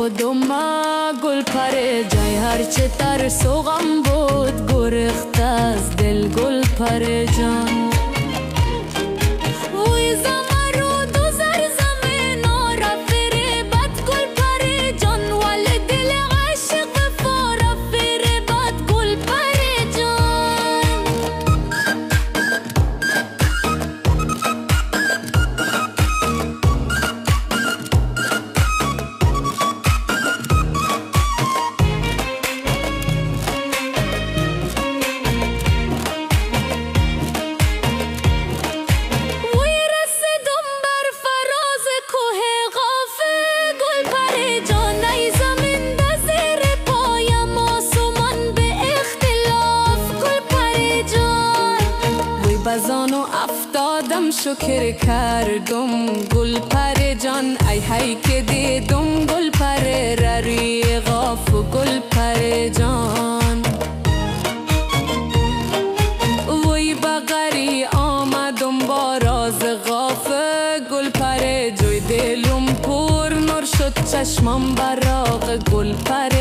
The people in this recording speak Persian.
شدم گل پره جای هرچه ترس و غم بود گرخت از دل گل پره جان وی زمر و دو زمین و رفیره بد گل پره جان ولی دل عاشق وفا رفیره بد گل پره جان بزان و افتادم شکر کردم گل پره جان ای هی که دیدم گل پره روی غاف و گل پره جان وی بغری آمدم با راز غاف گل پره جوی دلم پر نور شد چشمم براغ گل پره